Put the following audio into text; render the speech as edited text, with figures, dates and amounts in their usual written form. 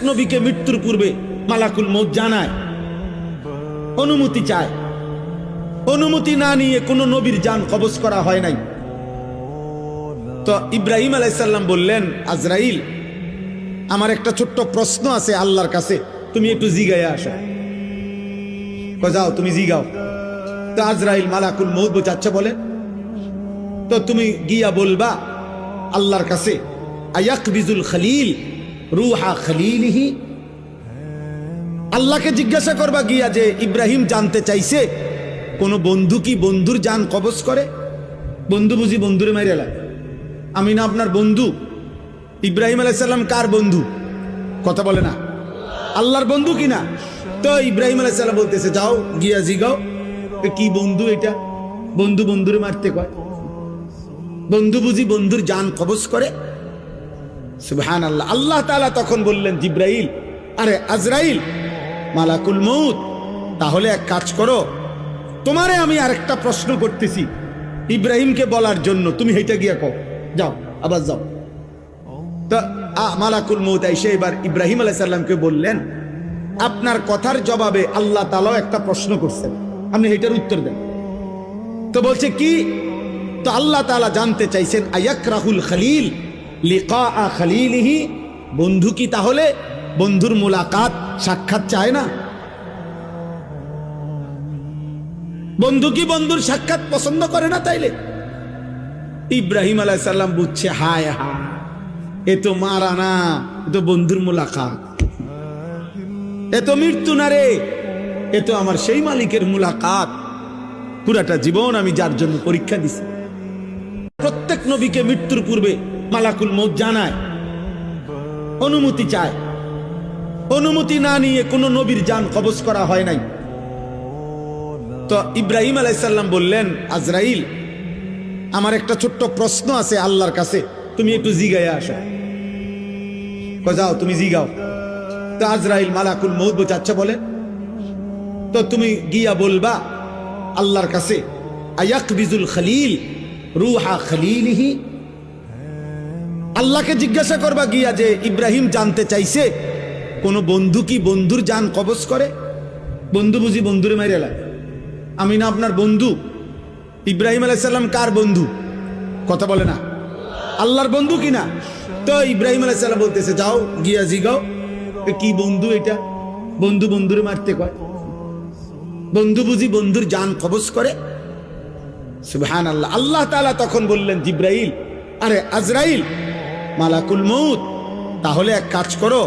নবীকে মৃত্যুর পূর্বে মালাকুল মউত জানায়, অনুমতি চায়। অনুমতি না নিয়ে কোনো নবীর জান কবজ করা হয় নাই। তো ইব্রাহিম আলাইহিস সালাম বললেন, আজরাইল, আমার একটা ছোট্ট প্রশ্ন আছে আল্লাহর কাছে, তুমি একটু জিগাইয়া আসো। যাও, তুমি জিগাও। তো আজরাইল মালাকুল মউত বোঝাচ্ছে বলে, তো তুমি গিয়া বলবা আল্লাহর কাছে, আয়াকবিজুল খলিল রুহা খলিলিহি। আল্লাহকে জিজ্ঞাসা করবা গিয়া যে ইব্রাহিম জানতে চাইছে কোন বন্ধু কি বন্ধুর জান কবজ করে? বন্ধু বুঝি বন্ধুরে মাইরে এলা? আমি না আপনার বন্ধু? ইব্রাহিম আলাইহিস সালাম কার বন্ধু? কথা বলে না, আল্লাহর বন্ধু কিনা? তো ইব্রাহিম আলাইহিস সালাম বলতেছে, যাও গিয়া জিগাও কি বন্ধু এটা? বন্ধু বন্ধুরে মারতে কয়? বন্ধু বুঝি বন্ধুর জান কবজ করে? সুবহানাল্লাহ। আল্লাহ তাআলা তখন বললেন, জিব্রাইল, আরে আজরাইল, মালাকুল মউত, তাহলে এক কাজ করো, তোমারে আমি আরেকটা প্রশ্ন করতেছি ইব্রাহিমকে বলার জন্য, তুমি হেইটা গিয়া কও, যাও, আবার যাও। তো মালাকুল মউত এসে এবার ইব্রাহিম আলাইহিস সালামকে বললেন, আপনার কথার জবাবে আল্লাহ তাআলা একটা প্রশ্ন করছেন, আপনি হেইটার উত্তর দেন। তো বলছে কি? তো আল্লাহ তাআলা জানতে চাইছেন, আয়াকরাহুল খলিল লিকা খলিলিহি, বন্ধু কি তাহলে বন্ধুর মুলাকাত সাক্ষাৎ চায় না? বন্ধু কি বন্ধুর সাক্ষাৎ পছন্দ করে না? তাইলে ইব্রাহিম আলাইহিস সালাম বুঝছে, হায় হায়, এ তো মারা না, এ তো বন্ধুর মুলাকাত, এ তো মৃত্যু না রে, এ তো আমার সেই মালিকের মুলাকাত, পুরাটা জীবন আমি যার জন্য পরীক্ষা দিছি। প্রত্যেক নবীকে মৃত্যুর পূর্বে মালাকুল মউত জানায়, অনুমতি চায়। অনুমতি না নিয়ে কোনো নবীর জান কবজ করা হয় নাই। তো ইব্রাহিম আলাইহিস সালাম বললেন, আজরাইল, আমার একটা ছোট্ট প্রশ্ন আছে আল্লাহর কাছে, তুমি একটু জিগাইয়া আসো। যাও, তুমি জিগাও। তো আজরাইল মালাকুল মউত বোঝাচ্ছে বলে, তো তুমি গিয়া বলবা আল্লাহর কাছে, আয়াকবিজুল খলিল রুহা খলিলিহি। আল্লাহকে জিজ্ঞাসা করবা গিয়া যে ইব্রাহিম জানতে চাইছে কোন বন্ধু কি বন্ধুর জান কবজ করে? বন্ধু বুঝি বন্ধুরে মাইরে এলা? আমি না আপনার বন্ধু? ইব্রাহিম আলাইহিস সালাম কার বন্ধু? কথা বলে না, আল্লাহর বন্ধু কিনা? তো ইব্রাহিম আলাইহিস সালাম বলতেছে, যাও গিয়া জিগাও কি বন্ধু এটা? বন্ধু বন্ধুরে মারতে কয়? বন্ধু বুঝি বন্ধুর জান কবজ করে? সুবহানাল্লাহ। আল্লাহ তাআলা তখন বললেন, জিব্রাইল, আরে আজরাইল, মালাকুল মউত, তাহলে এক কাজ করো,